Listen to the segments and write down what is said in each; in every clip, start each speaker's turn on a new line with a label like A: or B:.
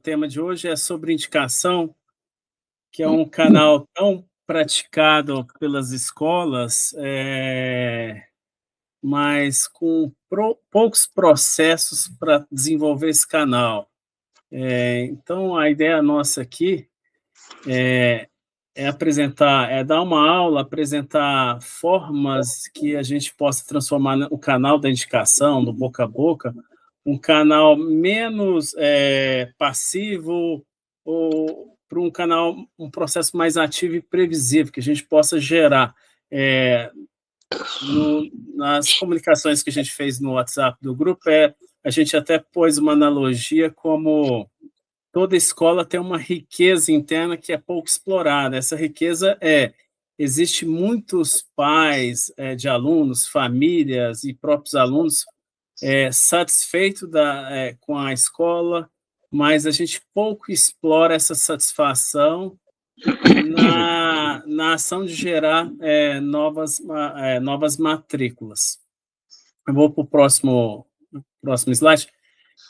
A: tema de hoje é sobre indicação, que é um canal tão praticado pelas escolas, mas com poucos processos para desenvolver esse canal. Então, a ideia nossa aqui é dar uma aula, apresentar formas que a gente possa transformar o canal da indicação, do boca a boca, um canal menos passivo, ou para um canal, um processo mais ativo e previsível, que a gente possa gerar. É, Nas comunicações que a gente fez no WhatsApp do grupo, a gente até pôs uma analogia como toda escola tem uma riqueza interna que é pouco explorada. Essa riqueza existe muitos pais de alunos, famílias e próprios alunos satisfeitos com a escola, mas a gente pouco explora essa satisfação na ação de gerar novas matrículas. Eu vou para o próximo slide.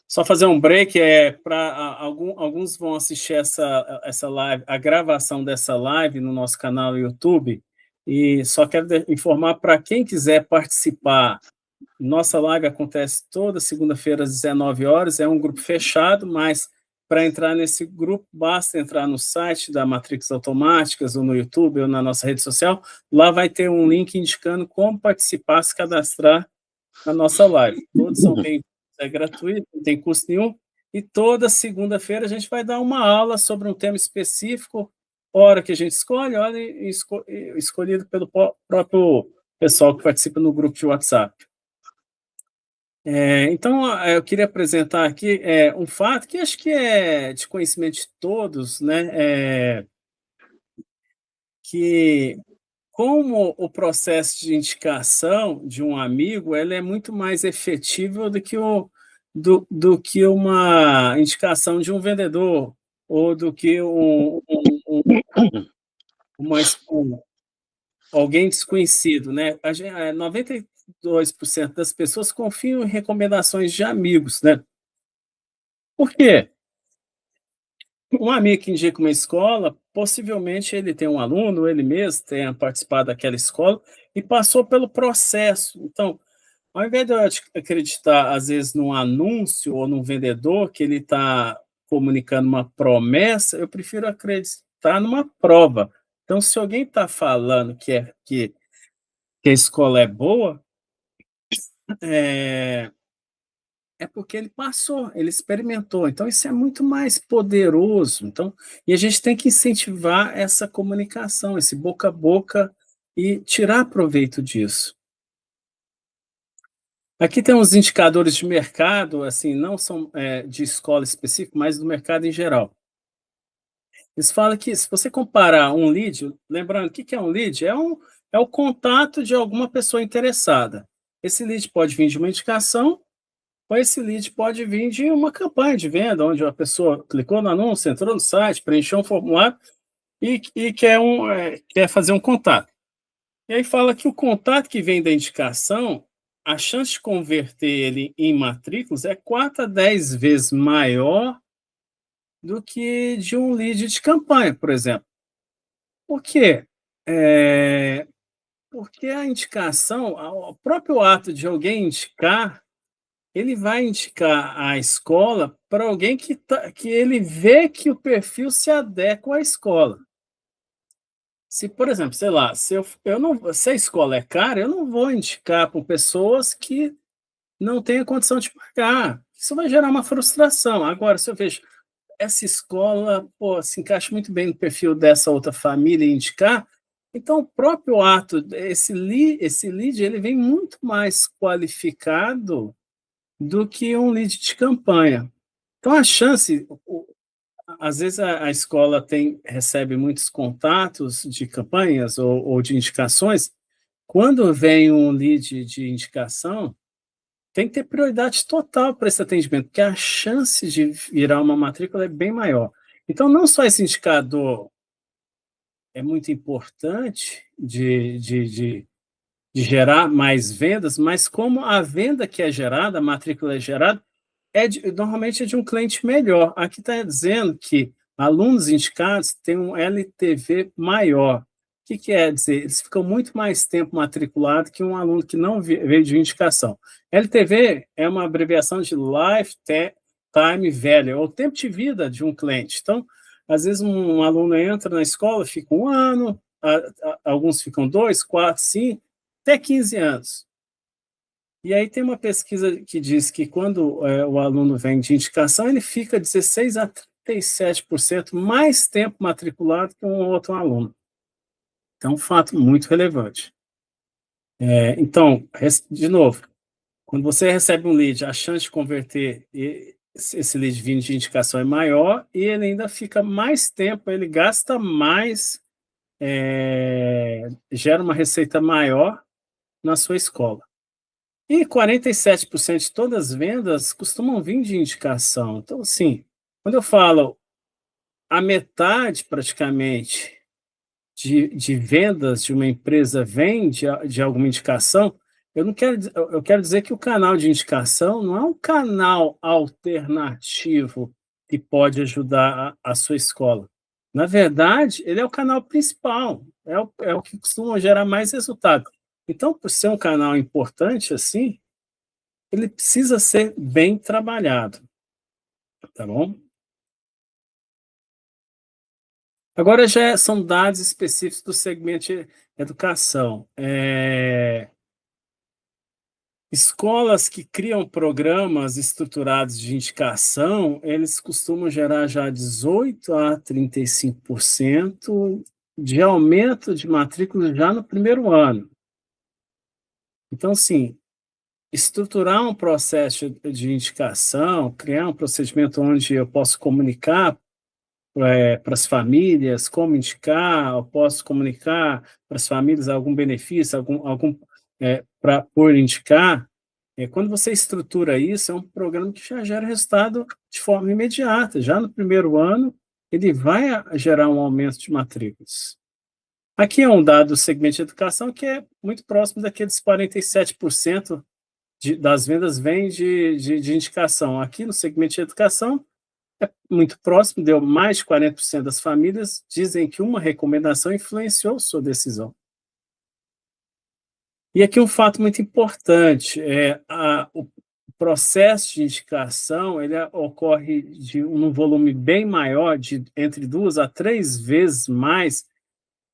A: Só fazer um break, para alguns vão assistir essa live, a gravação dessa live no nosso canal no YouTube, e só quero informar para quem quiser participar. Nossa live acontece toda segunda-feira às 19 horas, é um grupo fechado, mas para entrar nesse grupo, basta entrar no site da Matrículas Automáticas, ou no YouTube, ou na nossa rede social. Lá vai ter um link indicando como participar, se cadastrar na nossa live. Todos são gratuito, não tem custo nenhum, e toda segunda-feira a gente vai dar uma aula sobre um tema específico, hora que a gente escolhe, hora escolhido pelo próprio pessoal que participa no grupo de WhatsApp. Então, eu queria apresentar aqui um fato que acho que é de conhecimento de todos, né? Que como o processo de indicação de um amigo, ele é muito mais efetivo do que uma indicação de um vendedor, ou do que alguém desconhecido, né? 92% das pessoas confiam em recomendações de amigos, né? Por quê? Um amigo que indica uma escola, possivelmente ele tem um aluno, ele mesmo tenha participado daquela escola e passou pelo processo. Então, ao invés de eu acreditar, às vezes, num anúncio ou num vendedor que ele está comunicando uma promessa, eu prefiro acreditar numa prova. Então, se alguém está falando que a escola é boa, é porque ele passou, ele experimentou. Então, isso é muito mais poderoso. Então, e a gente tem que incentivar essa comunicação, esse boca a boca, e tirar proveito disso. Aqui tem uns indicadores de mercado, assim, não são de escola específica, mas do mercado em geral. Eles falam que, se você comparar um lead, lembrando, o que é um lead? É o contato de alguma pessoa interessada. Esse lead pode vir de uma indicação, ou esse lead pode vir de uma campanha de venda, onde a pessoa clicou no anúncio, entrou no site, preencheu um formulário e quer fazer um contato. E aí fala que o contato que vem da indicação, a chance de converter ele em matrículas é 4 a 10 vezes maior do que de um lead de campanha, por exemplo. Por quê? Porque a indicação, o próprio ato de alguém indicar, ele vai indicar a escola para alguém que ele vê que o perfil se adequa à escola. Se, por exemplo, sei lá, se a escola é cara, eu não vou indicar para pessoas que não têm a condição de pagar. Isso vai gerar uma frustração. Agora, se eu vejo essa escola, pô, se encaixa muito bem no perfil dessa outra família e indicar, então o próprio ato, esse lead, ele vem muito mais qualificado do que um lead de campanha. Então, a chance, às vezes a escola recebe muitos contatos de campanhas ou de indicações. Quando vem um lead de indicação, tem que ter prioridade total para esse atendimento, porque a chance de virar uma matrícula é bem maior. Então, não só esse indicador é muito importante de gerar mais vendas, mas como a venda que é gerada, a matrícula é gerada, normalmente é de um cliente melhor. Aqui está dizendo que alunos indicados têm um LTV maior. O que quer dizer? Eles ficam muito mais tempo matriculado que um aluno que não veio de indicação. LTV é uma abreviação de Lifetime Value, ou tempo de vida de um cliente. Então, às vezes um aluno entra na escola, fica um ano, alguns ficam 2, 4, 5, até 15 anos. E aí tem uma pesquisa que diz que quando o aluno vem de indicação, ele fica 16 a 37% mais tempo matriculado que um outro aluno. Então, um fato muito relevante. Então, de novo, quando você recebe um lead, a chance de converter esse lead vindo de indicação é maior e ele ainda fica mais tempo, ele gasta mais, gera uma receita maior na sua escola. E 47% de todas as vendas costumam vir de indicação. Então, assim, quando eu falo a metade, praticamente, de vendas de uma empresa vem de alguma indicação, eu quero dizer que o canal de indicação não é um canal alternativo que pode ajudar a sua escola. Na verdade, ele é o canal principal, é o que costuma gerar mais resultado. Então, por ser um canal importante assim, ele precisa ser bem trabalhado, tá bom? Agora já são dados específicos do segmento de educação. Escolas que criam programas estruturados de indicação, eles costumam gerar já 18 a 35% de aumento de matrícula já no primeiro ano. Então, sim, estruturar um processo de indicação, criar um procedimento onde eu posso comunicar para as famílias, como indicar, eu posso comunicar para as famílias algum benefício, por indicar. Quando você estrutura isso, é um programa que já gera resultado de forma imediata. Já no primeiro ano, ele vai gerar um aumento de matrículas. Aqui é um dado do segmento de educação que é muito próximo daqueles 47% das vendas vem de indicação. Aqui no segmento de educação, é muito próximo, deu mais de 40% das famílias dizem que uma recomendação influenciou sua decisão. E aqui um fato muito importante, o processo de indicação, ele ocorre num volume bem maior, de entre 2 a 3 vezes mais,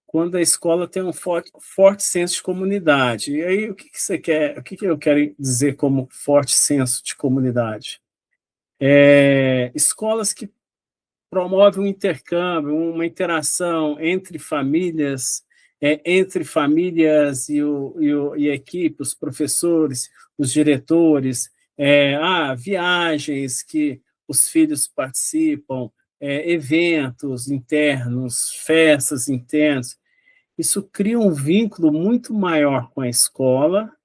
A: quando a escola tem um forte senso de comunidade. E aí, o que você quer, o que eu quero dizer como forte senso de comunidade? Escolas que promovem um intercâmbio, uma interação entre famílias e a equipe, os professores, os diretores, viagens que os filhos participam, eventos internos, festas internas. Isso cria um vínculo muito maior com a escola,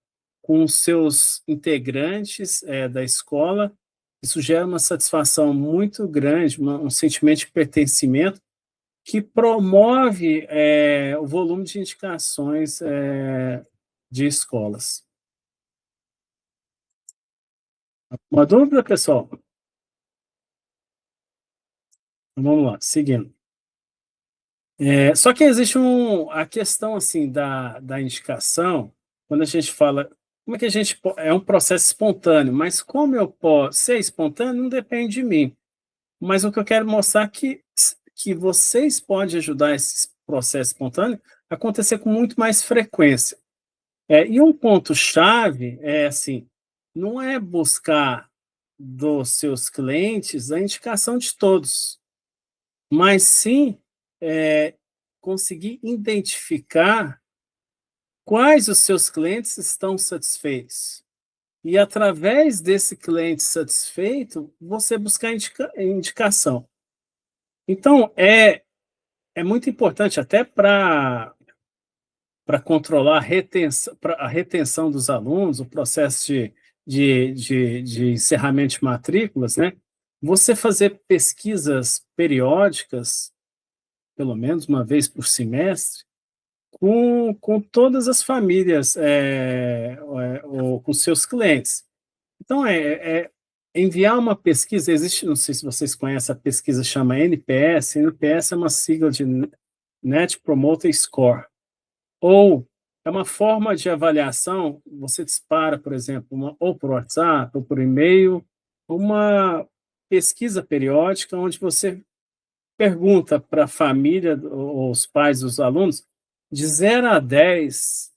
A: com os seus integrantes da escola. Isso gera uma satisfação muito grande, um sentimento de pertencimento que promove o volume de indicações de escolas. Uma dúvida, pessoal? Vamos lá, seguindo. Só que existe a questão assim da indicação, quando a gente fala, como é que a gente é um processo espontâneo, mas como eu posso ser espontâneo não depende de mim. Mas o que eu quero mostrar é que vocês podem ajudar esse processo espontâneo a acontecer com muito mais frequência. E um ponto-chave é assim, não é buscar dos seus clientes a indicação de todos, mas sim conseguir identificar quais os seus clientes estão satisfeitos. E, através desse cliente satisfeito, você buscar indicação. Então, é muito importante, até para controlar a retenção dos alunos, o processo de encerramento de matrículas, né? Você fazer pesquisas periódicas, pelo menos uma vez por semestre, com todas as famílias, ou com seus clientes. Então, enviar uma pesquisa, existe, não sei se vocês conhecem, a pesquisa chama NPS. NPS é uma sigla de Net Promoter Score, ou é uma forma de avaliação. Você dispara, por exemplo, ou por WhatsApp, ou por e-mail, uma pesquisa periódica onde você pergunta para a família, ou os pais dos alunos, de 0 a 10,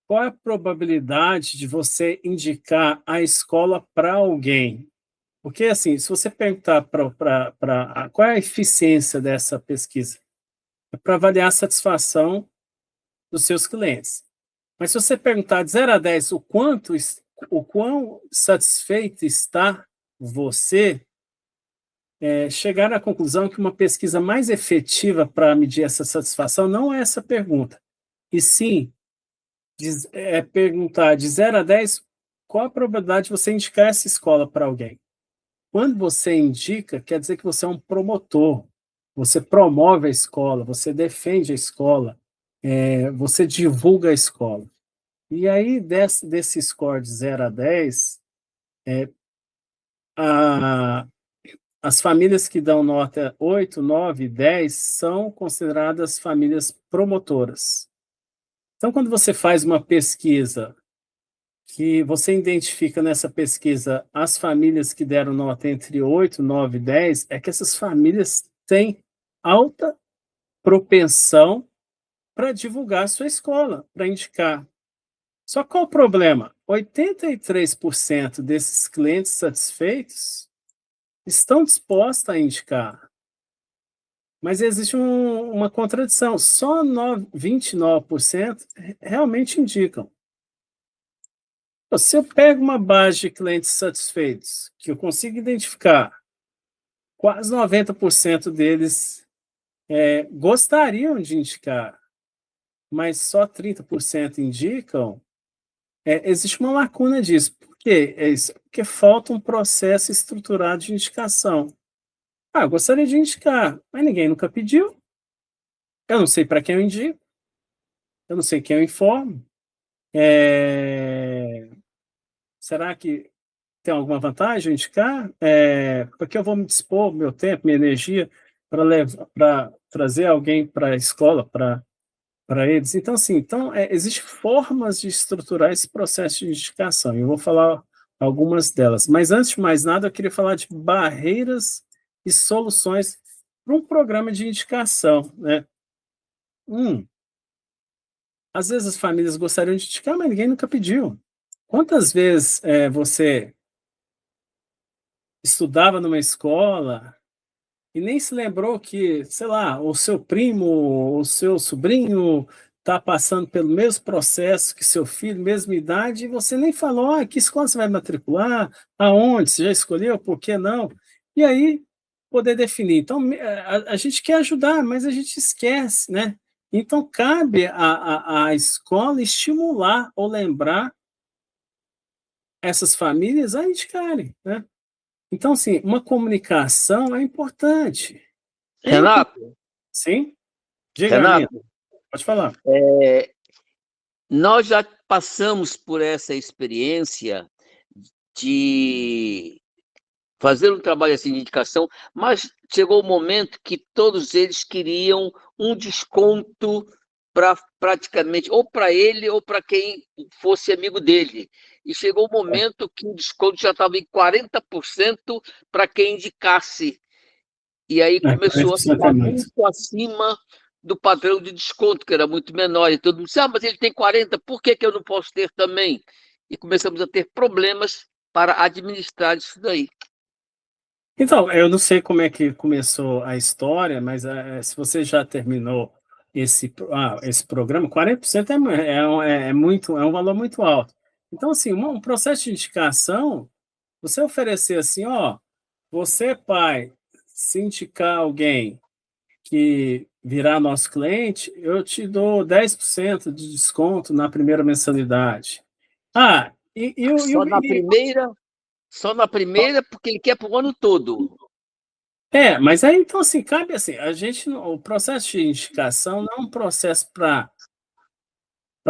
A: qual é a probabilidade de você indicar a escola para alguém? Porque, assim, se você perguntar qual é a eficiência dessa pesquisa, é para avaliar a satisfação dos seus clientes. Mas se você perguntar de 0 a 10 o quão satisfeito está você, chegar à conclusão que uma pesquisa mais efetiva para medir essa satisfação não é essa pergunta, e sim perguntar de 0 a 10 qual a probabilidade de você indicar essa escola para alguém. Quando você indica, quer dizer que você é um promotor, você promove a escola, você defende a escola, você divulga a escola. E aí, desse score de 0 a 10, a, as famílias que dão nota 8, 9, 10 são consideradas famílias promotoras. Então, quando você faz uma pesquisa, que você identifica nessa pesquisa as famílias que deram nota entre 8, 9 e 10, é que essas famílias têm alta propensão para divulgar a sua escola, para indicar. Só qual o problema? 83% desses clientes satisfeitos estão dispostos a indicar, mas existe uma contradição. Só 29% realmente indicam. Se eu pego uma base de clientes satisfeitos, que eu consigo identificar, quase 90% deles gostariam de indicar, mas só 30% indicam, existe uma lacuna disso. Por quê? É isso, porque falta um processo estruturado de indicação. Eu gostaria de indicar, mas ninguém nunca pediu. Eu não sei para quem eu indico, eu não sei quem eu informo. Será que tem alguma vantagem em indicar? Porque eu vou me dispor meu tempo, minha energia para trazer alguém para a escola, para eles. Então, assim, existem formas de estruturar esse processo de indicação. Eu vou falar algumas delas. Mas, antes de mais nada, eu queria falar de barreiras e soluções para um programa de indicação, né? Às vezes as famílias gostariam de indicar, mas ninguém nunca pediu. Quantas vezes você estudava numa escola e nem se lembrou que, sei lá, o seu primo, o seu sobrinho está passando pelo mesmo processo que seu filho, mesma idade, e você nem falou, que escola você vai matricular, aonde, você já escolheu, por que não? E aí, poder definir. Então, a gente quer ajudar, mas a gente esquece, né? Então, cabe à escola estimular ou lembrar essas famílias a indicarem, né? Então, assim, uma comunicação é importante.
B: Renato,
A: Sim? Diga, Arlindo.
B: Renato,
A: Pode falar.
B: nós já passamos por essa experiência de fazer um trabalho assim de indicação, mas chegou o momento que todos eles queriam um desconto para praticamente, ou para ele, ou para quem fosse amigo dele. E chegou o momento que o desconto já estava em 40% para quem indicasse. E aí começou a
A: 40% é
B: ficar
A: muito.
B: muito acima do padrão de desconto, que era muito menor. E todo mundo disse, mas ele tem 40, por que que eu não posso ter também? E começamos a ter problemas para administrar isso daí.
A: Então, eu não sei como é que começou a história, mas se você já terminou esse programa, 40% é um valor muito alto. Então, assim, um processo de indicação, você oferecer assim, você, pai, se indicar alguém que virar nosso cliente, eu te dou 10% de desconto na primeira mensalidade.
B: Só na primeira, porque ele quer para o ano todo.
A: Mas aí, então, assim, cabe assim, o processo de indicação não é um processo para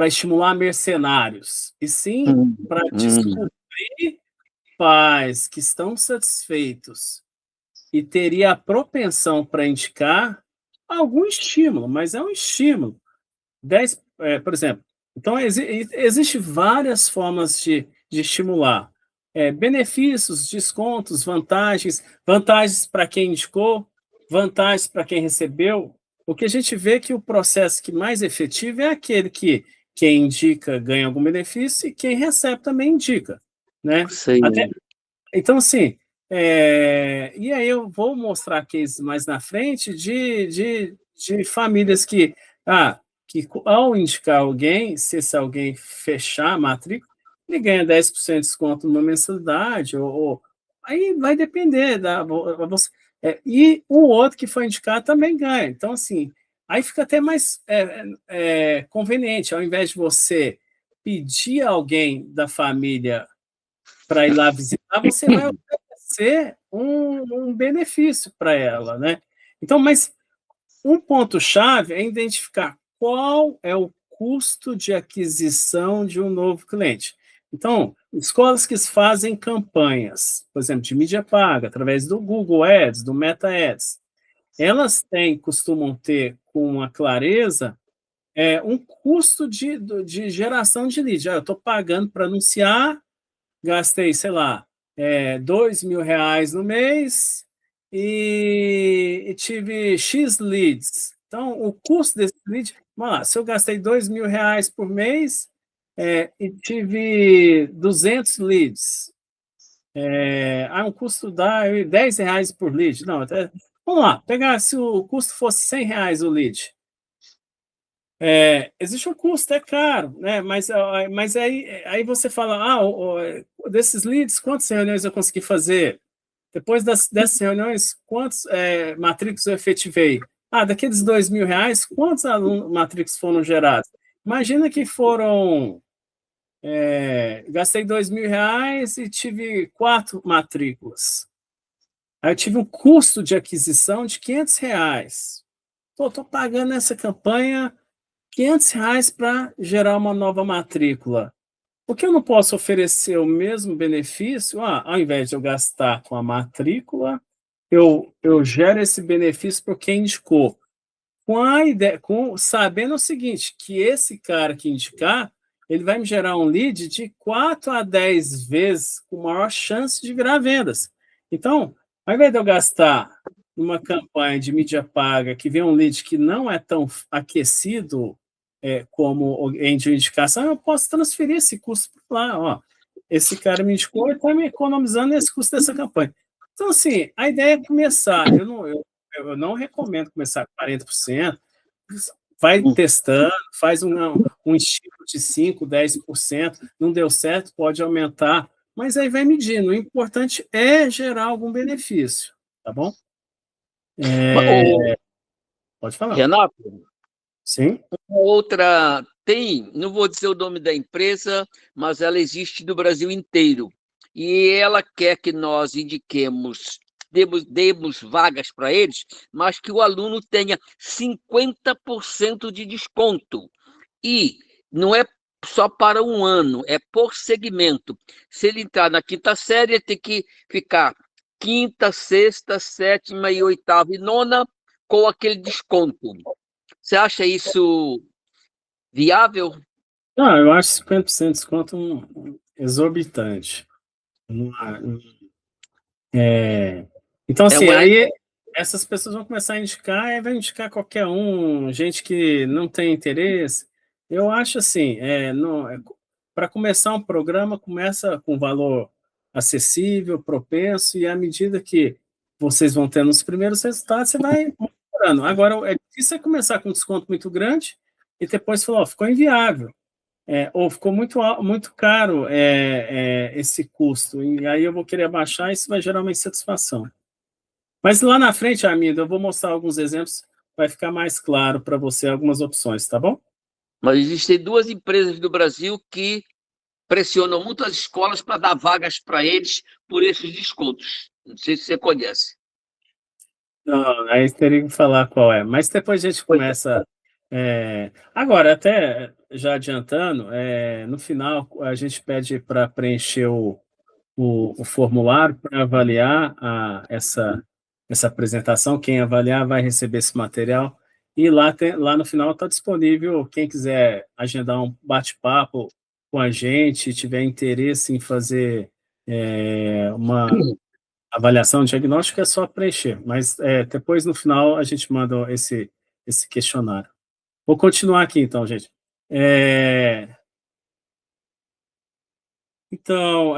A: estimular mercenários, e sim para descobrir pais que estão satisfeitos e teria a propensão para indicar algum estímulo, mas é um estímulo. 10, por exemplo, então existe várias formas de estimular. Benefícios, descontos, vantagens para quem indicou, vantagens para quem recebeu. O que a gente vê é que o processo que mais efetivo é aquele que quem indica ganha algum benefício e quem recebe também indica, né? Até,
B: Sim.
A: então, assim, e aí eu vou mostrar cases mais na frente de famílias que ao indicar alguém, se esse alguém fechar a matrícula, ele ganha 10% de desconto numa mensalidade, aí vai depender e o outro que foi indicado também ganha. Então, assim, aí fica até mais conveniente, ao invés de você pedir a alguém da família para ir lá visitar, você vai oferecer um benefício para ela, né? Então, mas um ponto-chave é identificar qual é o custo de aquisição de um novo cliente. Então, escolas que fazem campanhas, por exemplo, de mídia paga, através do Google Ads, do Meta Ads, elas costumam ter com uma clareza um custo de geração de lead. Eu estou pagando para anunciar, gastei, sei lá, R$ 2.000 no mês e tive X leads. Então, o custo desse lead, vamos lá, se eu gastei R$ 2.000 por mês e tive 200 leads, um custo dá R$ 10 por lead. Não, vamos lá, pegar se o custo fosse R$ 100 o lead. Existe um custo, é caro, né? Mas aí você fala, desses leads, quantas reuniões eu consegui fazer? Depois dessas reuniões, quantos matrículas eu efetivei? Daqueles R$ 2.000, quantos matrículas foram gerados? Imagina que gastei R$ 2.000 e tive 4 matrículas. Aí eu tive um custo de aquisição de R$ 500. Estou pagando essa campanha R$ 500 para gerar uma nova matrícula. Por que eu não posso oferecer o mesmo benefício? Ao invés de eu gastar com a matrícula, eu gero esse benefício para quem indicou. Com a ideia, sabendo o seguinte, que esse cara que indicar, ele vai me gerar um lead de 4 a 10 vezes com maior chance de virar vendas. Então, ao invés de eu gastar numa campanha de mídia paga que vem um lead que não é tão aquecido como em de indicação, eu posso transferir esse custo para lá. Esse cara me indicou e está me economizando esse custo dessa campanha. Então, assim, a ideia é começar. Eu não recomendo começar com 40%. Vai testando, faz um estímulo de 5%, 10%. Não deu certo, pode aumentar. Mas aí vai medindo. O importante é gerar algum benefício, tá bom?
B: Ô,
A: Pode falar.
B: Renato,
A: Sim?
B: outra tem, não vou dizer o nome da empresa, mas ela existe no Brasil inteiro. E ela quer que nós indiquemos, demos vagas para eles, mas que o aluno tenha 50% de desconto. E não é só para um ano, é por segmento. Se ele entrar na quinta série, ele tem que ficar quinta, sexta, sétima e oitava e nona com aquele desconto. Você acha isso viável?
A: Não, eu acho 50% de desconto exorbitante. Então,
B: É
A: assim,
B: uma.
A: aí essas pessoas vão começar a indicar, e vai indicar qualquer gente que não tem interesse. Eu acho assim, para começar um programa, começa com valor acessível, propenso, e à medida que vocês vão tendo os primeiros resultados, você vai monitorando. Agora, é difícil começar com um desconto muito grande e depois falar, ficou inviável, ou ficou muito caro esse custo, e aí eu vou querer abaixar, e isso vai gerar uma insatisfação. Mas lá na frente, amigo, eu vou mostrar alguns exemplos, vai ficar mais claro para você algumas opções, tá bom?
B: Mas existem duas empresas do Brasil que pressionam muito as escolas para dar vagas para eles por esses descontos. Não sei se você conhece.
A: Não, aí teria que falar qual é. Mas depois a gente
B: Pois é.
A: começa. Agora, até já adiantando, no final a gente pede para preencher o formulário para avaliar essa apresentação. Quem avaliar vai receber esse material. E lá no final está disponível, quem quiser agendar um bate-papo com a gente, tiver interesse em fazer uma avaliação diagnóstica, é só preencher. Mas depois, no final, a gente manda esse questionário. Vou continuar aqui, então, gente. Então,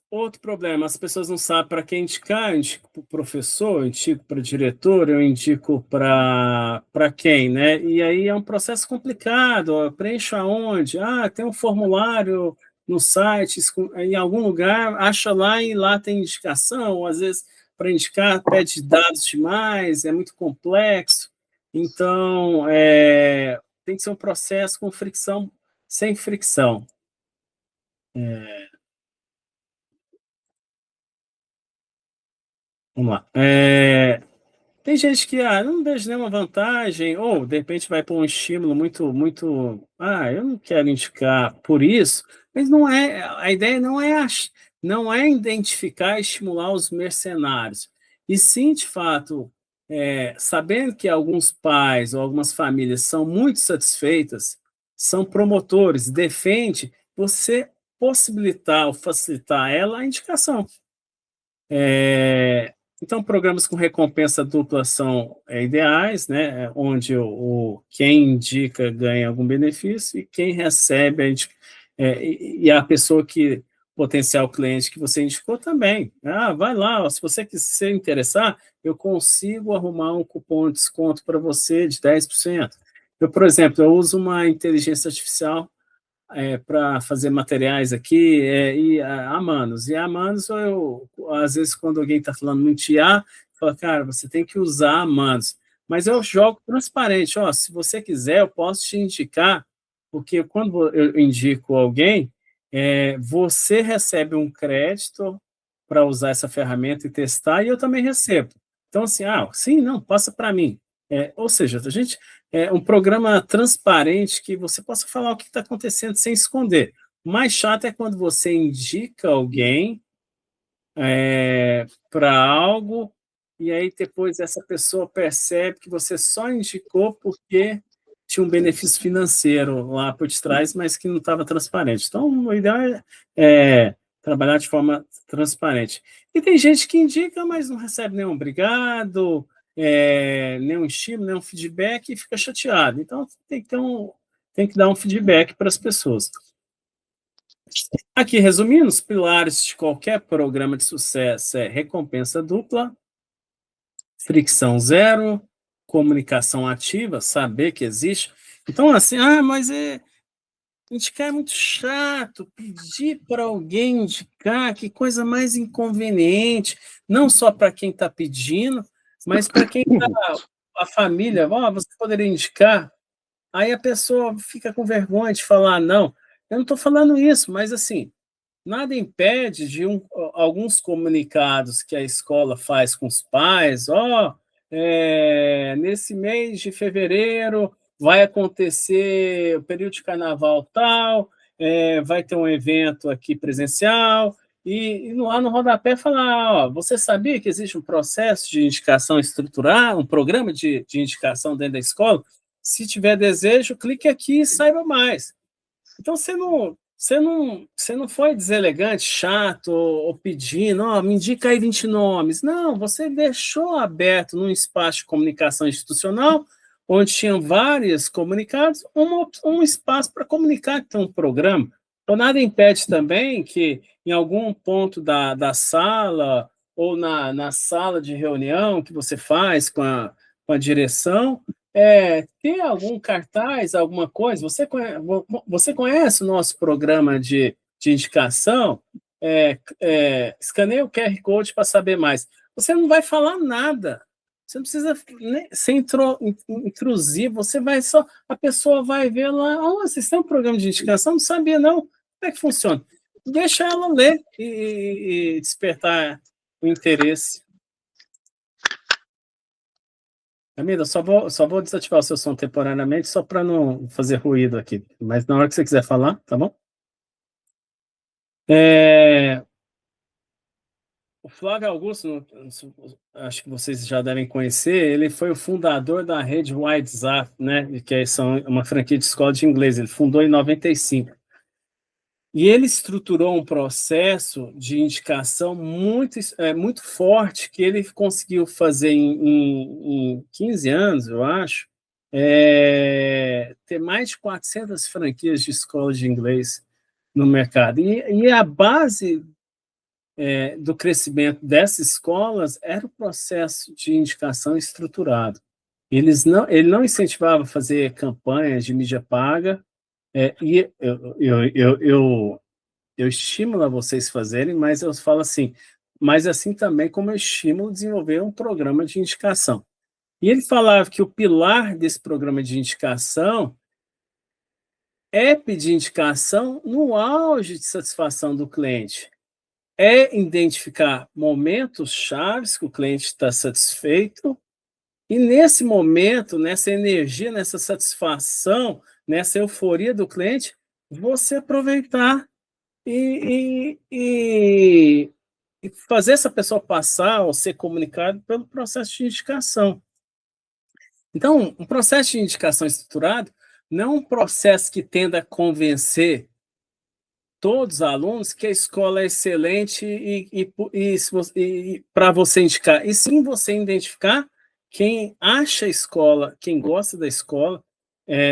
A: outro problema, as pessoas não sabem para quem indicar. Eu indico para o professor, eu indico para o diretor, eu indico para quem, né? E aí é um processo complicado. Ó, preencho aonde? Tem um formulário no site, em algum lugar, acha lá e lá tem indicação. Às vezes, para indicar, pede dados demais, é muito complexo. Então, tem que ser um processo com fricção, sem fricção. Vamos lá. Tem gente que não vejo nenhuma vantagem, ou de repente vai para um estímulo muito, muito. Eu não quero indicar por isso, mas não é. A ideia não é identificar e estimular os mercenários, e sim, de fato, sabendo que alguns pais ou algumas famílias são muito satisfeitas, são promotores, defende você possibilitar ou facilitar ela a indicação. Então, programas com recompensa dupla são ideais, né? Onde quem indica ganha algum benefício e quem recebe e a pessoa potencial cliente que você indicou também. Vai lá, ó, se você se interessar, eu consigo arrumar um cupom de desconto para você de 10%. Por exemplo, eu uso uma inteligência artificial para fazer materiais aqui, e a Manos. E a Manos, às vezes, quando alguém está falando muito de IA, fala, cara, você tem que usar a Manos. Mas eu jogo transparente, ó, se você quiser, eu posso te indicar, porque quando eu indico alguém, você recebe um crédito para usar essa ferramenta e testar, e eu também recebo. Então, assim, sim, não, passa para mim. Ou seja, a gente um programa transparente que você possa falar o que está acontecendo sem esconder. O mais chato é quando você indica alguém para algo e aí depois essa pessoa percebe que você só indicou porque tinha um benefício financeiro lá por detrás, mas que não estava transparente. Então, o ideal é trabalhar de forma transparente. E tem gente que indica, mas não recebe nenhum obrigado, nenhum estímulo, nenhum feedback e fica chateado. Então, tem que dar um feedback para as pessoas. Aqui, resumindo, os pilares de qualquer programa de sucesso é recompensa dupla, fricção zero, comunicação ativa, saber que existe. Então, assim, mas indicar é muito chato, pedir para alguém indicar, que coisa mais inconveniente, não só para quem está pedindo, mas para quem está, a família, você poderia indicar? Aí a pessoa fica com vergonha de falar, não, eu não estou falando isso, mas assim, nada impede de alguns comunicados que a escola faz com os pais, nesse mês de fevereiro vai acontecer o período de carnaval tal, vai ter um evento aqui presencial, e lá no rodapé falar, você sabia que existe um processo de indicação estrutural, um programa de indicação dentro da escola? Se tiver desejo, clique aqui e saiba mais. Então, você não foi deselegante, chato, ou pedindo, me indica aí 20 nomes. Não, você deixou aberto num espaço de comunicação institucional, onde tinham vários comunicados, um espaço para comunicar que tem um programa. Então, nada impede também que, em algum ponto da sala, ou na sala de reunião que você faz com a direção, tem algum cartaz, alguma coisa? Você conhece o nosso programa de indicação? Escaneia o QR Code para saber mais. Você não vai falar nada. Você não precisa ser intrusivo. Você vai só. A pessoa vai ver lá. Vocês têm um programa de indicação? Não sabia, não. Como é que funciona? Deixa ela ler e despertar o interesse. Camila, só vou desativar o seu som temporariamente, só para não fazer ruído aqui. Mas na hora que você quiser falar, tá bom? Flávio Augusto, acho que vocês já devem conhecer, ele foi o fundador da rede WhatsApp, né, são uma franquia de escola de inglês, ele fundou em 95. E ele estruturou um processo de indicação muito forte, que ele conseguiu fazer em 15 anos, eu acho, ter mais de 400 franquias de escola de inglês no mercado. E a base do crescimento dessas escolas era o processo de indicação estruturado. Ele não incentivava a fazer campanhas de mídia paga, e eu estimulo a vocês fazerem, mas eu falo assim, mas assim também como eu estimulo desenvolver um programa de indicação. E ele falava que o pilar desse programa de indicação é pedir indicação no auge de satisfação do cliente, é identificar momentos chaves que o cliente está satisfeito, e nesse momento, nessa energia, nessa satisfação, nessa euforia do cliente, você aproveitar e fazer essa pessoa passar ou ser comunicado pelo processo de indicação. Então, um processo de indicação estruturado não é um processo que tenda a convencer todos os alunos que a escola é excelente e para você indicar, e sim você identificar quem acha a escola, quem gosta da escola,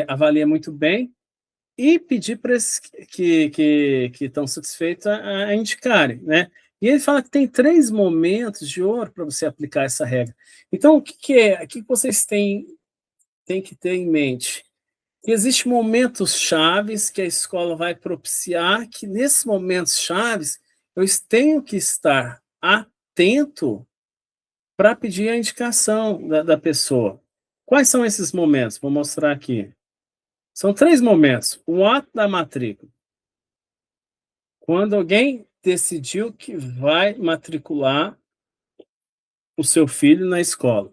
A: avalia muito bem, e pedir para esses que estão satisfeitos a indicarem, né? E ele fala que tem 3 momentos de ouro para você aplicar essa regra. Então, o que vocês têm que ter em mente? Existem momentos chaves que a escola vai propiciar, que nesses momentos chaves eu tenho que estar atento para pedir a indicação da pessoa. Quais são esses momentos? Vou mostrar aqui. São 3 momentos. O ato da matrícula. Quando alguém decidiu que vai matricular o seu filho na escola.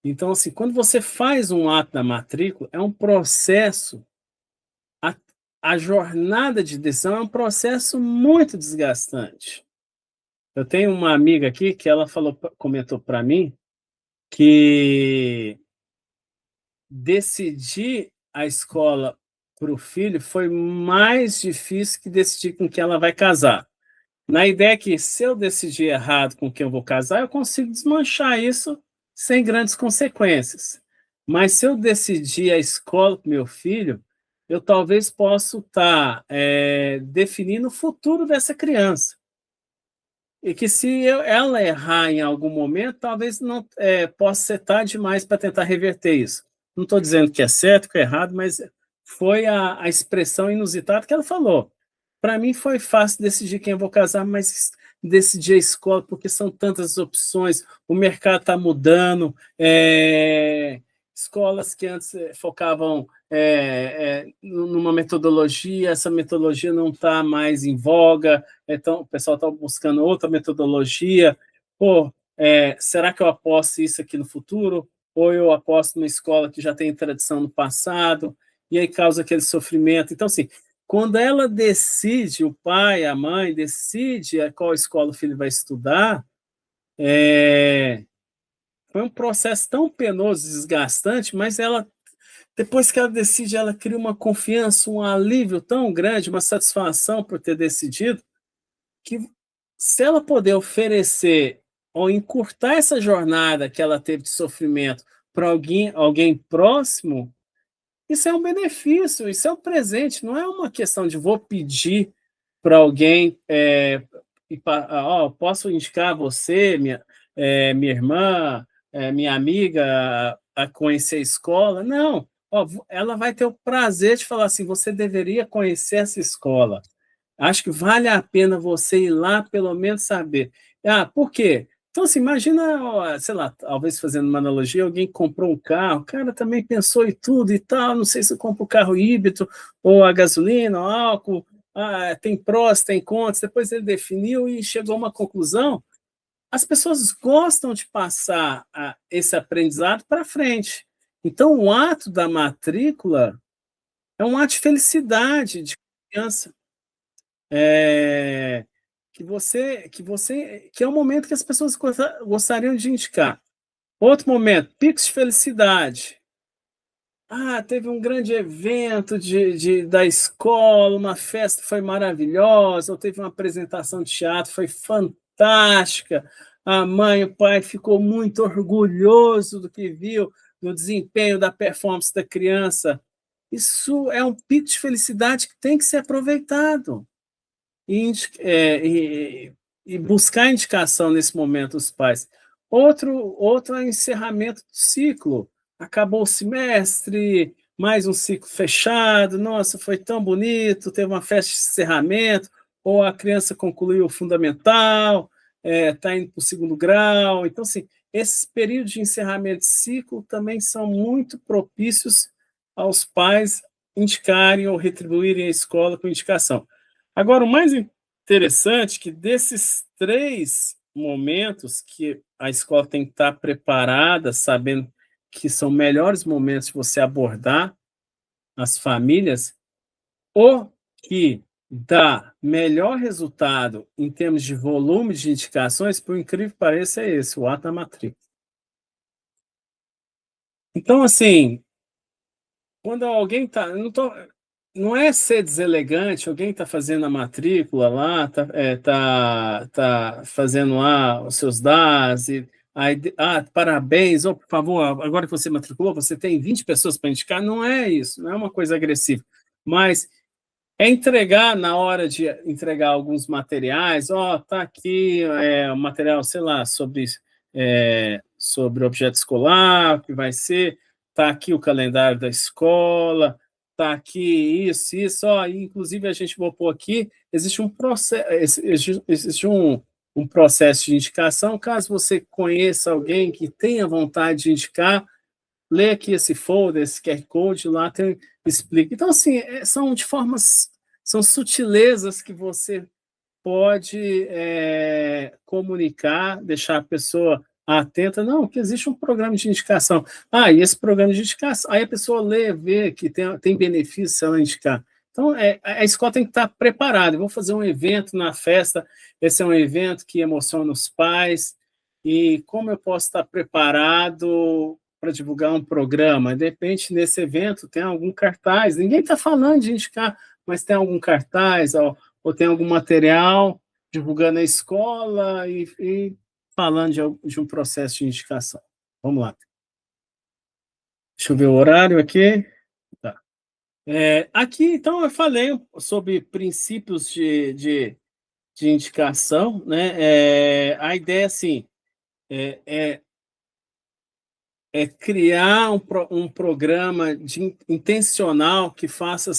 A: Então, assim, quando você faz um ato da matrícula, é um processo, a, a jornada de decisão é um processo muito desgastante. Eu tenho uma amiga aqui que ela comentou para mim que decidir a escola para o filho foi mais difícil que decidir com quem ela vai casar. Na ideia que, se eu decidir errado com quem eu vou casar, eu consigo desmanchar isso sem grandes consequências. Mas se eu decidir a escola para o meu filho, eu talvez possa estar definindo o futuro dessa criança. E que se ela errar em algum momento, talvez não possa ser tarde demais para tentar reverter isso. Não estou dizendo que é certo, que é errado, mas foi a expressão inusitada que ela falou. Para mim foi fácil decidir quem eu vou casar, mas decidir a escola, porque são tantas opções, o mercado está mudando, escolas que antes focavam numa metodologia, essa metodologia não está mais em voga, então o pessoal está buscando outra metodologia. Pô, será que eu aposto isso aqui no futuro? Ou eu aposto numa escola que já tem tradição no passado, e aí causa aquele sofrimento? Então, assim, quando ela decide, o pai, a mãe, decide a qual escola o filho vai estudar, foi um processo tão penoso, desgastante, mas ela, depois que ela decide, ela cria uma confiança, um alívio tão grande, uma satisfação por ter decidido, que se ela puder oferecer ou encurtar essa jornada que ela teve de sofrimento para alguém próximo, isso é um benefício, isso é um presente, não é uma questão de vou pedir para alguém, posso indicar você, minha irmã, minha amiga, a conhecer a escola. Não, ela vai ter o prazer de falar assim, você deveria conhecer essa escola. Acho que vale a pena você ir lá, pelo menos saber. Por quê? Então, assim, imagina, sei lá, talvez fazendo uma analogia, alguém comprou um carro, o cara também pensou em tudo e tal, não sei se compra o carro híbrido, ou a gasolina, ou álcool, tem prós, tem contras, depois ele definiu e chegou a uma conclusão. As pessoas gostam de passar esse aprendizado para frente. Então, o ato da matrícula é um ato de felicidade, de confiança, que é o momento que as pessoas gostariam de indicar. Outro momento, picos de felicidade. Ah, teve um grande evento da escola, uma festa foi maravilhosa, ou teve uma apresentação de teatro, foi fantástica. A mãe e o pai ficou muito orgulhoso do que viu, do desempenho, da performance da criança. Isso é um pico de felicidade que tem que ser aproveitado. E buscar indicação nesse momento dos pais. Outro é o encerramento do ciclo. Acabou o semestre, mais um ciclo fechado, nossa, foi tão bonito, teve uma festa de encerramento, ou a criança concluiu o fundamental, está indo para o segundo grau. Então, assim, esses períodos de encerramento de ciclo também são muito propícios aos pais indicarem ou retribuírem a escola com indicação. Agora, o mais interessante é que desses 3 momentos que a escola tem que estar preparada, sabendo que são melhores momentos de você abordar as famílias, o que dá melhor resultado em termos de volume de indicações, por incrível que pareça, é esse, o ato da matrícula. Então, assim, quando alguém está... Não é ser deselegante, alguém está fazendo a matrícula lá, tá fazendo lá os seus dados, aí, parabéns, por favor, agora que você matriculou, você tem 20 pessoas para indicar. Não é isso, não é uma coisa agressiva, mas é entregar na hora de entregar alguns materiais, tá aqui o material, sei lá, sobre objeto escolar, que vai ser, tá aqui o calendário da escola, tá aqui isso, inclusive a gente vou pôr aqui, existe um processo, um processo de indicação, caso você conheça alguém que tenha vontade de indicar, lê aqui esse folder, esse QR Code, lá explica. Então, assim, são sutilezas que você pode comunicar, deixar a pessoa atenta, não, que existe um programa de indicação. E esse programa de indicação, aí a pessoa lê, vê que tem benefício se ela indicar. Então, a escola tem que estar preparada. Eu vou fazer um evento na festa, esse é um evento que emociona os pais, e como eu posso estar preparado para divulgar um programa? De repente, nesse evento, tem algum cartaz, ninguém está falando de indicar, mas tem algum cartaz, ou tem algum material divulgando a escola e falando de um processo de indicação. Vamos lá. Deixa eu ver o horário aqui. Tá. Aqui, então, eu falei sobre princípios de indicação, né? A ideia, assim, é criar um programa intencional que faça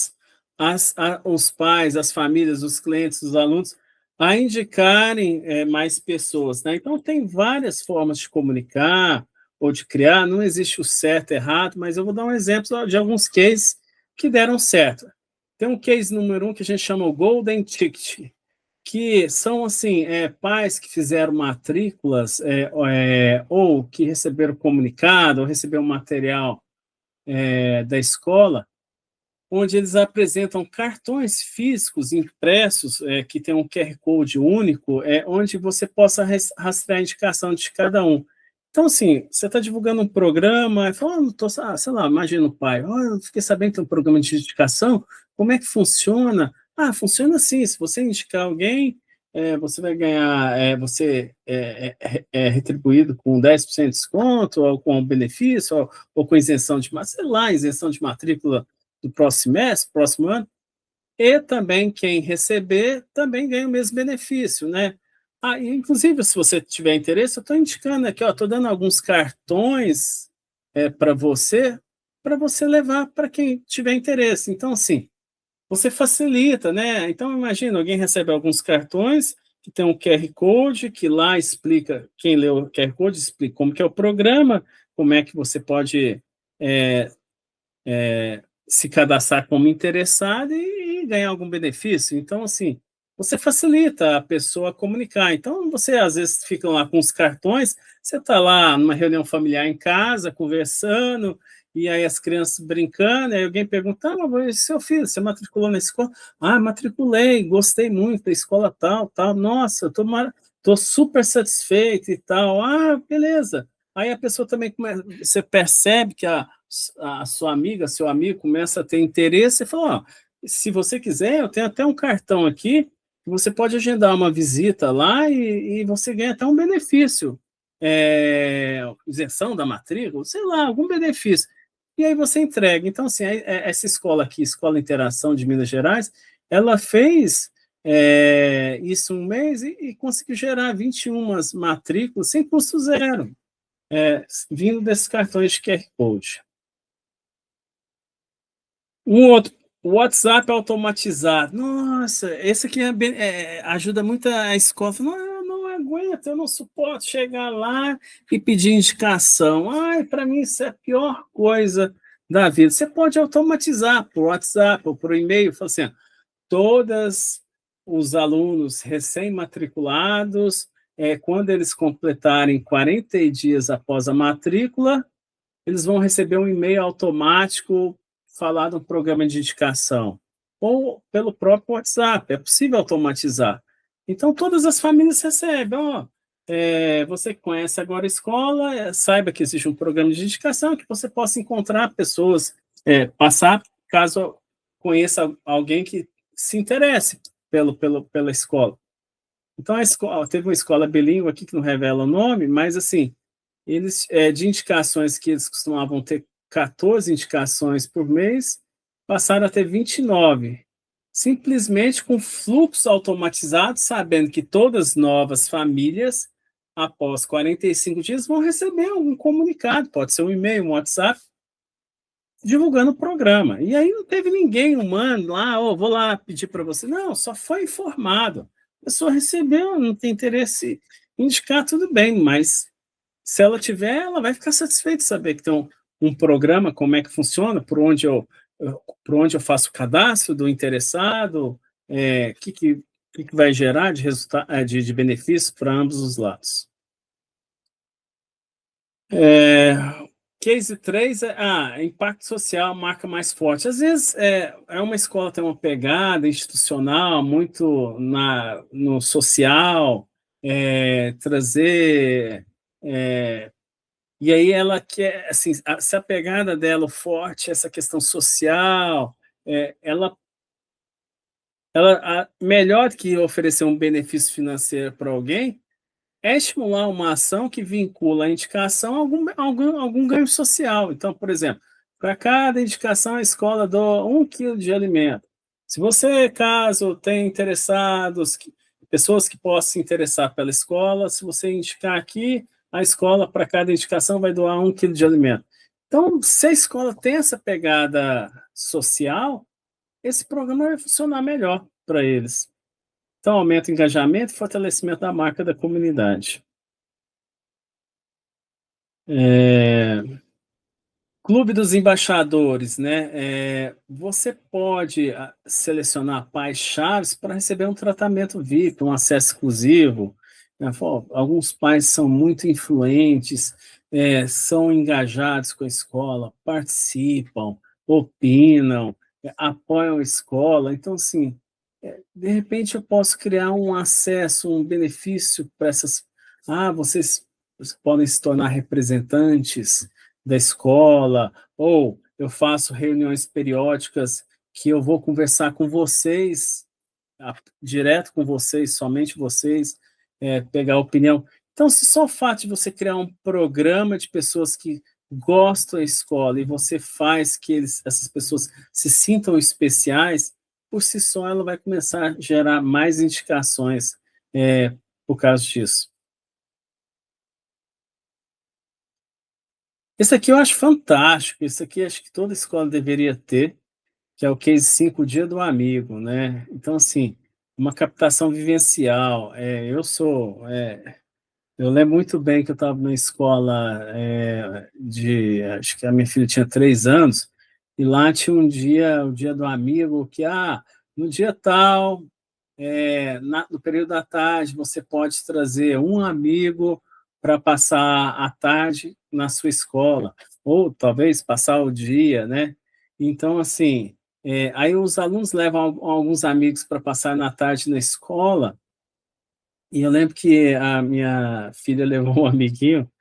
A: os pais, as famílias, os clientes, os alunos a indicarem mais pessoas, né? Então, tem várias formas de comunicar ou de criar, não existe o certo e errado, mas eu vou dar um exemplo de alguns cases que deram certo. Tem um case número 1 que a gente chama o Golden Ticket, que são assim pais que fizeram matrículas ou que receberam comunicado ou receberam material da escola, onde eles apresentam cartões físicos impressos que tem um QR Code único, onde você possa rastrear a indicação de cada um. Então, assim, você está divulgando um programa, fala, sei lá, imagina o pai, eu fiquei sabendo que tem um programa de indicação, como é que funciona? Funciona assim, se você indicar alguém, você vai ganhar, você é retribuído com 10% de desconto, ou com benefício, ou com isenção de, sei lá, isenção de matrícula do próximo semestre, próximo ano, e também quem receber também ganha o mesmo benefício, né? Inclusive, se você tiver interesse, eu estou indicando aqui, estou dando alguns cartões para você levar para quem tiver interesse. Então, assim, você facilita, né? Então, imagina, alguém recebe alguns cartões que tem um QR Code, que lá explica, quem lê o QR Code explica como que é o programa, como é que você pode se cadastrar como interessado e ganhar algum benefício. Então, assim, você facilita a pessoa a comunicar. Então, você às vezes fica lá com os cartões, você está lá numa reunião familiar em casa, conversando, e aí as crianças brincando, aí alguém pergunta, ah, mas seu filho, você matriculou na escola? Ah, matriculei, gostei muito da escola tal, tal, nossa, eu tô super satisfeito e tal, ah, beleza. Aí a pessoa também começa, você percebe que a sua amiga, seu amigo começa a ter interesse, e fala, ó, se você quiser, eu tenho até um cartão aqui, você pode agendar uma visita lá e você ganha até um benefício, isenção da matrícula, sei lá, algum benefício. E aí você entrega. Então, assim, essa escola aqui, Escola Interação de Minas Gerais, ela fez isso um mês e conseguiu gerar 21 matrículas sem custo zero, vindo desses cartões de QR Code. Um outro, o WhatsApp automatizado. Nossa, esse aqui ajuda muito a escola. Não, eu não aguento, eu não suporto chegar lá e pedir indicação. Ai, para mim isso é a pior coisa da vida. Você pode automatizar por WhatsApp ou por e-mail, falar assim, todos os alunos recém-matriculados, quando eles completarem 40 dias após a matrícula, eles vão receber um e-mail automático falado no programa de indicação, ou pelo próprio WhatsApp, é possível automatizar. Então, todas as famílias recebem, ó, você que conhece agora a escola, saiba que existe um programa de indicação que você possa encontrar pessoas, passar, caso conheça alguém que se interesse pela escola. Então, a escola, teve uma escola bilíngue aqui, que não revela o nome, mas, assim, eles, de indicações que eles costumavam ter 14 indicações por mês, passaram a ter 29, simplesmente com fluxo automatizado, sabendo que todas as novas famílias, após 45 dias, vão receber algum comunicado, pode ser um e-mail, um WhatsApp, divulgando o programa. E aí não teve ninguém humano lá, oh, vou lá pedir para você. Não, só foi informado. A pessoa recebeu, não tem interesse em indicar, tudo bem, mas se ela tiver, ela vai ficar satisfeita de saber que tem um programa, como é que funciona, por onde eu faço o cadastro do interessado, que vai gerar de resultado, de benefício para ambos os lados. Case 3 impacto social, marca mais forte. Às vezes é uma escola tem uma pegada institucional muito no social, trazer. E aí ela quer, assim, se a pegada dela o forte, essa questão social, melhor que oferecer um benefício financeiro para alguém, é estimular uma ação que vincula a indicação a algum ganho social. Então, por exemplo, para cada indicação, a escola doa 1 quilo de alimento. Se você, caso tenha interessados, pessoas que possam se interessar pela escola, se você indicar aqui, a escola, para cada indicação, vai doar 1 quilo de alimento. Então, se a escola tem essa pegada social, esse programa vai funcionar melhor para eles. Então, aumenta o engajamento e fortalecimento da marca da comunidade. Clube dos Embaixadores, né? Você pode selecionar pais-chave para receber um tratamento VIP, um acesso exclusivo. Né? Alguns pais são muito influentes, são engajados com a escola, participam, opinam, apoiam a escola. Então, assim, de repente eu posso criar um acesso, um benefício para essas. Vocês podem se tornar representantes da escola, ou eu faço reuniões periódicas que eu vou conversar com vocês, direto com vocês, somente vocês, pegar opinião. Então, se só o fato de você criar um programa de pessoas que gostam da escola e você faz que essas pessoas se sintam especiais, por si só ela vai começar a gerar mais indicações por causa disso. Esse aqui eu acho fantástico, isso aqui acho que toda escola deveria ter, que é o Case 5, o Dia do Amigo, né? Então, assim, uma captação vivencial. Eu lembro muito bem que eu estava na escola acho que a minha filha tinha 3 anos, e lá tinha um dia, o Dia do Amigo, que, no dia tal, no período da tarde, você pode trazer um amigo para passar a tarde na sua escola, ou talvez passar o dia, né? Então, assim, aí os alunos levam alguns amigos para passar na tarde na escola, e eu lembro que a minha filha levou um amiguinho,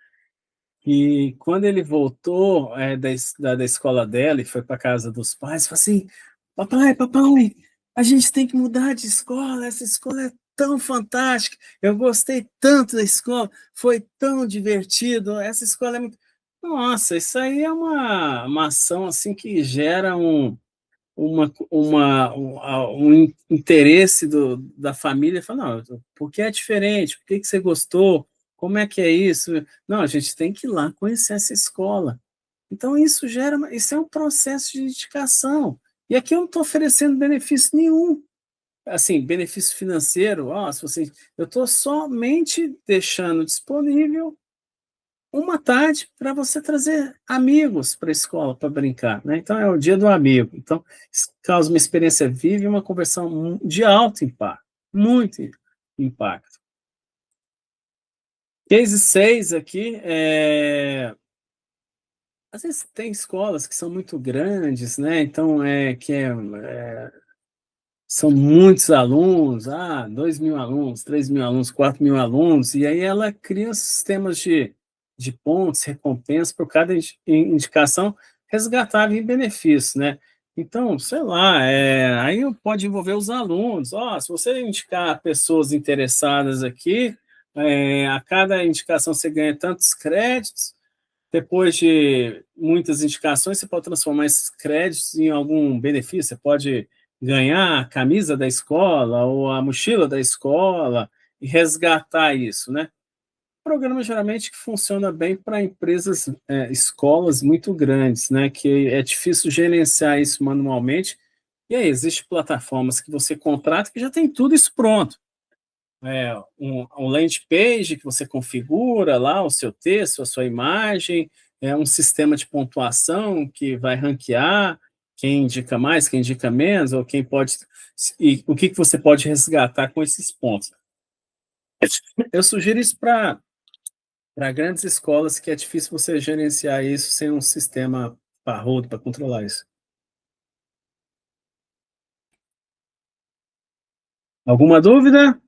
A: e quando ele voltou da escola dela e foi para casa dos pais, falou assim: papai, papai, a gente tem que mudar de escola, essa escola é tão fantástica, eu gostei tanto da escola, foi tão divertido, essa escola é muito. Nossa, isso aí é uma ação assim que gera um interesse da família, fala, não, por que é diferente? Por que você gostou? Como é que é isso? Não, a gente tem que ir lá conhecer essa escola. Então, isso é um processo de dedicação. E aqui eu não estou oferecendo benefício nenhum, assim, benefício financeiro, se você, eu estou somente deixando disponível uma tarde para você trazer amigos para a escola para brincar, né? Então é o dia do amigo. Então, isso causa uma experiência viva e uma conversão de alto impacto, muito impacto. Case 6 aqui, às vezes tem escolas que são muito grandes, né? Então, são muitos alunos, 2.000 alunos, 3.000 alunos, 4.000 alunos, e aí ela cria sistemas de pontos, recompensas por cada indicação resgatável em benefício, né? Então, sei lá, aí pode envolver os alunos. Se você indicar pessoas interessadas aqui, a cada indicação você ganha tantos créditos, depois de muitas indicações, você pode transformar esses créditos em algum benefício. Você pode ganhar a camisa da escola ou a mochila da escola e resgatar isso, né? Programa geralmente que funciona bem para empresas, escolas muito grandes, né? Que é difícil gerenciar isso manualmente. E aí, existem plataformas que você contrata que já tem tudo isso pronto. Um landing page que você configura lá o seu texto, a sua imagem, um sistema de pontuação que vai ranquear quem indica mais, quem indica menos, ou quem pode. E o que você pode resgatar com esses pontos. Eu sugiro isso para grandes escolas, que é difícil você gerenciar isso sem um sistema parrudo para controlar isso. Alguma dúvida?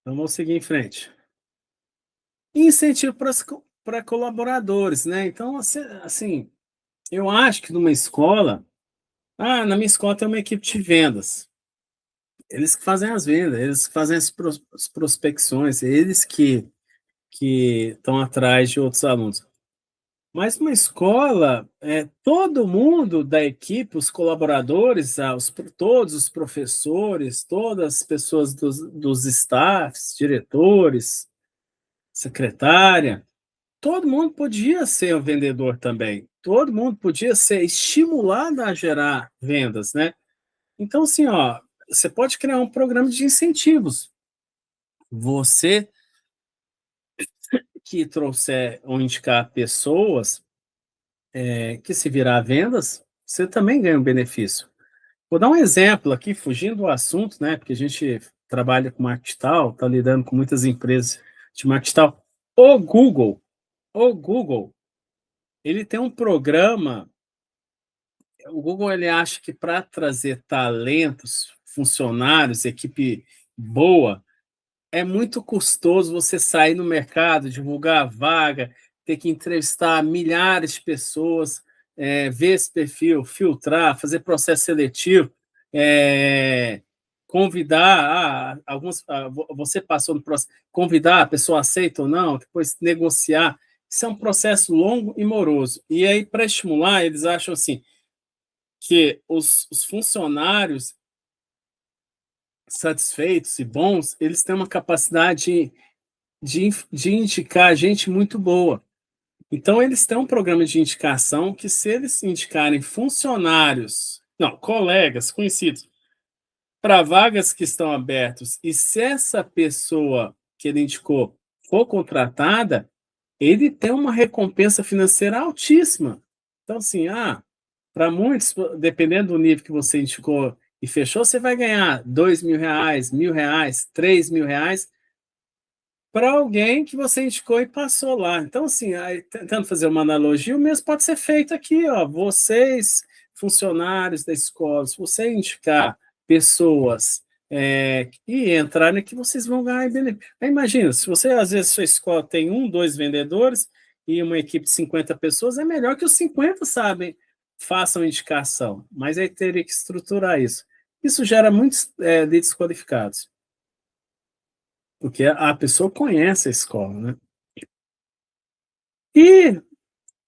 A: Então vamos seguir em frente. Incentivo para colaboradores, né? Então, assim, eu acho que numa escola, na minha escola tem uma equipe de vendas. Eles que fazem as vendas, eles que fazem as prospecções, eles que estão atrás de outros alunos. Mas numa escola, todo mundo da equipe, os colaboradores, todos os professores, todas as pessoas dos staffs, diretores, secretária, todo mundo podia ser um vendedor também. Todo mundo podia ser estimulado a gerar vendas, né? Então, assim, você pode criar um programa de incentivos. Você que trouxer ou indicar pessoas que se virar a vendas, você também ganha um benefício. Vou dar um exemplo aqui, fugindo do assunto, né? Porque a gente trabalha com marketing digital, está lidando com muitas empresas de marketing digital. O Google, ele tem um programa. O Google ele acha que para trazer talentos, funcionários, equipe boa, é muito custoso você sair no mercado, divulgar a vaga, ter que entrevistar milhares de pessoas, ver esse perfil, filtrar, fazer processo seletivo, convidar, você passou no processo, convidar, a pessoa aceita ou não, depois negociar. Isso é um processo longo e moroso. E aí, para estimular, eles acham assim, que os funcionários satisfeitos e bons, eles têm uma capacidade de indicar gente muito boa. Então, eles têm um programa de indicação que, se eles indicarem funcionários, não, colegas, conhecidos, para vagas que estão abertas, e se essa pessoa que ele indicou for contratada, ele tem uma recompensa financeira altíssima. Então, assim, para muitos, dependendo do nível que você indicou e fechou, você vai ganhar R$ 2.000, R$ 1.000, R$ 3.000, para alguém que você indicou e passou lá. Então, assim, aí, tentando fazer uma analogia, o mesmo pode ser feito aqui, ó. Vocês, funcionários da escola, se você indicar pessoas e entrarem aqui, vocês vão ganhar benefício. Imagina, se você, às vezes, sua escola tem um, dois vendedores e uma equipe de 50 pessoas, é melhor que os 50 sabem, façam indicação, mas aí teria que estruturar isso. Isso gera muitos leads qualificados, porque a pessoa conhece a escola, né? E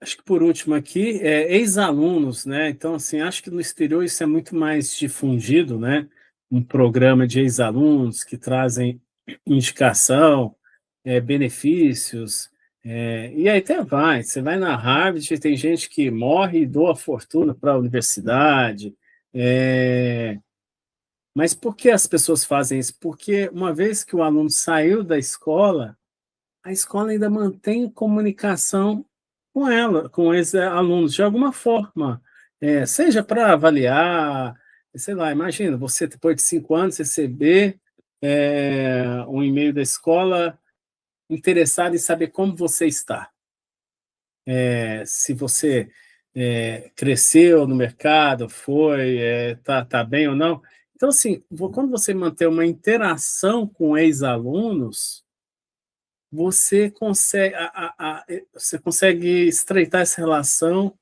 A: acho que por último aqui, ex-alunos, né? Então, assim, acho que no exterior isso é muito mais difundido, né? Um programa de ex-alunos que trazem indicação, benefícios, e aí até vai. Você vai na Harvard, tem gente que morre e doa fortuna para a universidade. Mas por que as pessoas fazem isso? Porque uma vez que o aluno saiu da escola, a escola ainda mantém comunicação com ela, com esses alunos, de alguma forma, seja para avaliar, sei lá, imagina, você depois de 5 anos receber um e-mail da escola interessado em saber como você está, se você cresceu no mercado, tá bem ou não. Então, assim, quando você manter uma interação com ex-alunos, você consegue estreitar essa relação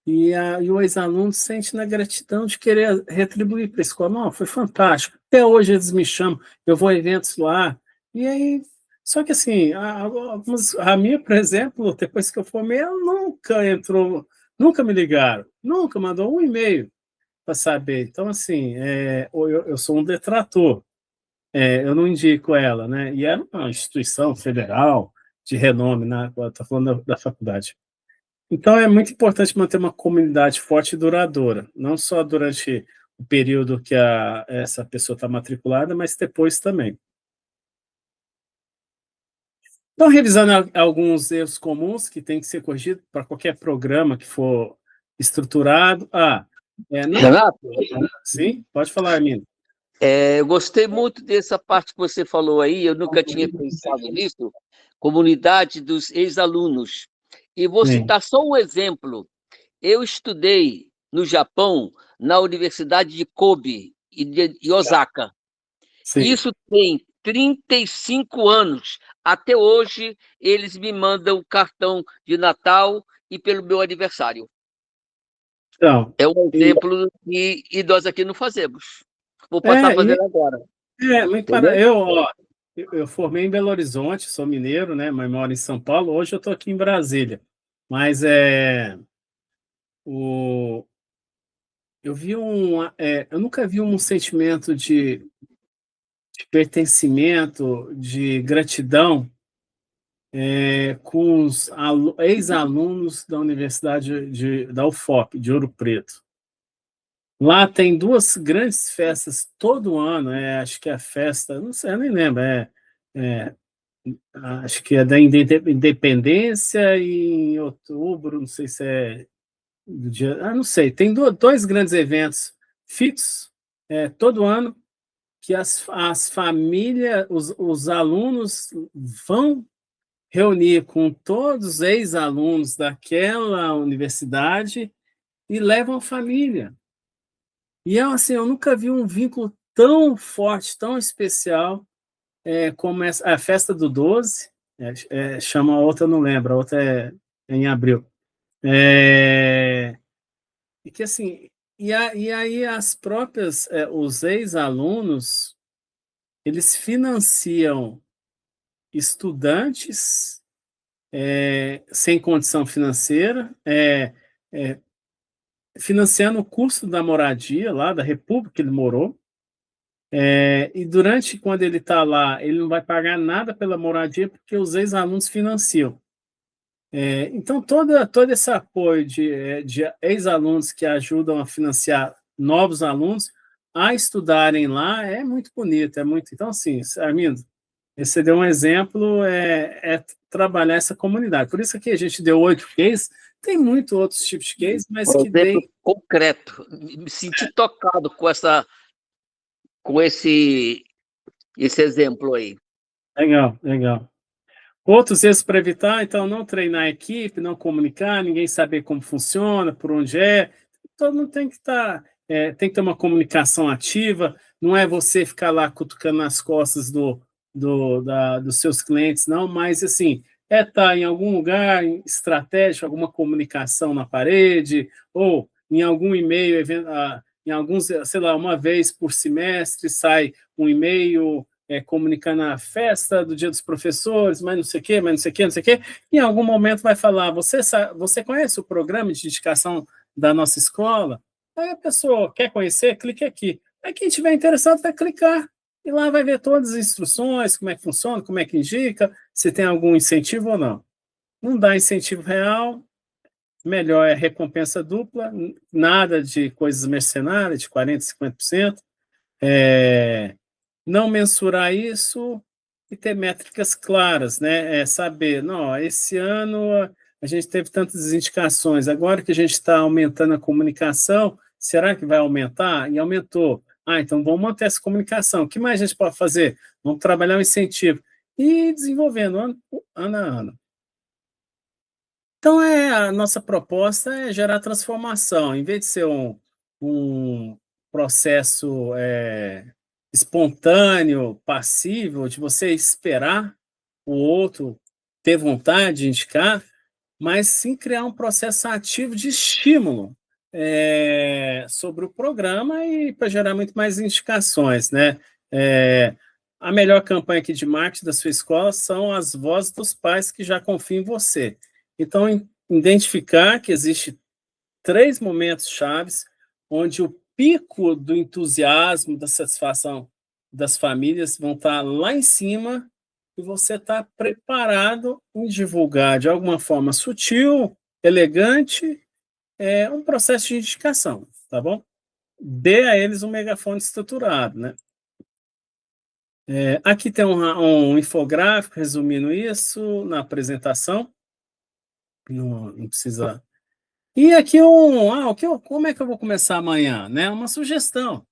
A: e o ex-aluno sente na gratidão de querer retribuir para a escola. Não, foi fantástico. Até hoje eles me chamam, eu vou a eventos lá. E aí, só que assim, a minha, por exemplo, depois que eu formei, ela nunca entrou, nunca me ligaram, nunca mandou um e-mail para saber. Então, assim, eu sou um detrator. Eu não indico ela, né? E era uma instituição federal de renome, né? Estou falando da faculdade. Então, é muito importante manter uma comunidade forte e duradoura, não só durante o período que essa pessoa está matriculada, mas depois também. Então, revisando alguns erros comuns que tem que ser corrigido para qualquer programa que for estruturado. Não...
B: Renato,
A: Sim, pode falar, Armindo.
B: eu gostei muito dessa parte que você falou aí, eu nunca tinha pensado nisso, comunidade dos ex-alunos. E vou
A: Sim,
B: citar só um exemplo. Eu estudei no Japão, na Universidade de Kobe e de Osaka.
A: sim.
B: Isso tem 35 anos. Até hoje, eles me mandam cartão de Natal e pelo meu aniversário.
A: Então,
B: É um exemplo que nós aqui não fazemos. Vou passar a
A: é,
B: fazer
A: e
B: agora,
A: muito
B: entendeu?
A: eu formei em Belo Horizonte, sou mineiro, né, mas moro em São Paulo. Hoje eu estou aqui em Brasília. Mas o, eu nunca vi um sentimento de pertencimento, de gratidão com os ex-alunos da Universidade da UFOP, de Ouro Preto. Lá tem duas grandes festas todo ano, acho que é a festa, não sei, eu nem lembro, é, acho que é da Independência e em outubro, não sei se é do dia, não sei, tem dois grandes eventos fixos todo ano que as famílias, os alunos vão reunir com todos os ex-alunos daquela universidade e levam família. E assim, eu nunca vi um vínculo tão forte, tão especial como a festa do 12, chama a outra, não lembro, a outra é em abril. E que assim, e aí os ex-alunos, eles financiam estudantes sem condição financeira, financiando o custo da moradia lá, da república que ele morou, e durante, quando ele está lá, ele não vai pagar nada pela moradia, porque os ex-alunos financiam. Então, todo esse apoio de ex-alunos que ajudam a financiar novos alunos a estudarem lá é muito bonito, é muito. Então, assim, Armindo, você deu um exemplo, trabalhar essa comunidade. Por isso que a gente deu 8 cases, tem muito outros tipos de cases, mas
B: Um
A: que
B: exemplo
A: tem.
B: concreto. Me senti tocado com esse exemplo aí.
A: Legal, legal. Outros erros para evitar, então, não treinar a equipe, não comunicar, ninguém saber como funciona, por onde é. Todo mundo tem que estar, tem que ter uma comunicação ativa, não é você ficar lá cutucando nas costas dos seus clientes, não, mas, assim, é estar em algum lugar estratégico, alguma comunicação na parede, ou em algum e-mail, em alguns, sei lá, uma vez por semestre sai um e-mail comunicando a festa do Dia dos Professores, mas não sei o quê, mas não sei o quê, não sei o quê. Em algum momento vai falar: você conhece o programa de indicação da nossa escola? Aí a pessoa quer conhecer, clique aqui. Aí quem estiver interessado vai clicar e lá vai ver todas as instruções, como é que funciona, como é que indica, se tem algum incentivo ou não. Não dá incentivo real, melhor é recompensa dupla, nada de coisas mercenárias, de 40%, 50%. É, não mensurar isso e ter métricas claras, né? Saber, não, esse ano a gente teve tantas indicações, agora que a gente está aumentando a comunicação, será que vai aumentar? E aumentou. Ah, então vamos manter essa comunicação. O que mais a gente pode fazer? Vamos trabalhar o incentivo. E desenvolvendo ano a ano. Então, a nossa proposta é gerar transformação, em vez de ser um processo espontâneo, passível, de você esperar o outro ter vontade de indicar, mas sim criar um processo ativo de estímulo sobre o programa e para gerar muito mais indicações, né? É, a melhor campanha aqui de marketing da sua escola são as vozes dos pais que já confiam em você. Então, identificar que existe 3 momentos chaves, onde o pico do entusiasmo, da satisfação das famílias vão estar lá em cima e você está preparado em divulgar de alguma forma sutil, elegante, um processo de indicação, tá bom? Dê a eles um megafone estruturado, né? Aqui tem um infográfico resumindo isso na apresentação, não precisa. E aqui como é que eu vou começar amanhã, né? Uma sugestão.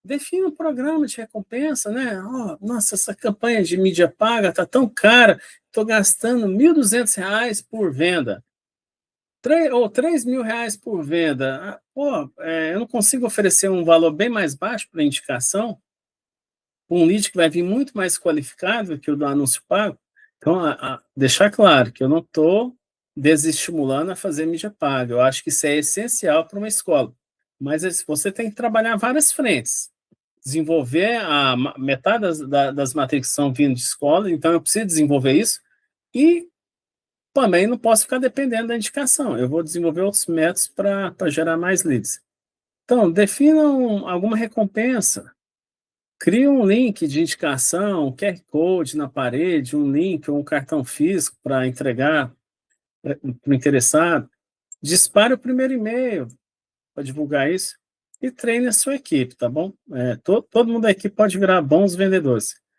A: Defina um programa de recompensa, né? Nossa, essa campanha de mídia paga está tão cara, estou gastando R$ 1.200 por venda, ou R$ 3.000 por venda. Eu não consigo oferecer um valor bem mais baixo para indicação, um lead que vai vir muito mais qualificado que o do anúncio pago. Então, deixar claro que eu não estou desestimulando a fazer mídia paga. Eu acho que isso é essencial para uma escola. Mas você tem que trabalhar várias frentes. Desenvolver metade das matrículas que são vindo de escola, então eu preciso desenvolver isso. E também não posso ficar dependendo da indicação. Eu vou desenvolver outros métodos para gerar mais leads. Então, definam alguma recompensa. Cria um link de indicação, um QR Code na parede, um link ou um cartão físico para entregar para o interessado. Dispare o primeiro e-mail para divulgar isso e treine a sua equipe, tá bom? Todo mundo da equipe pode virar bons vendedores.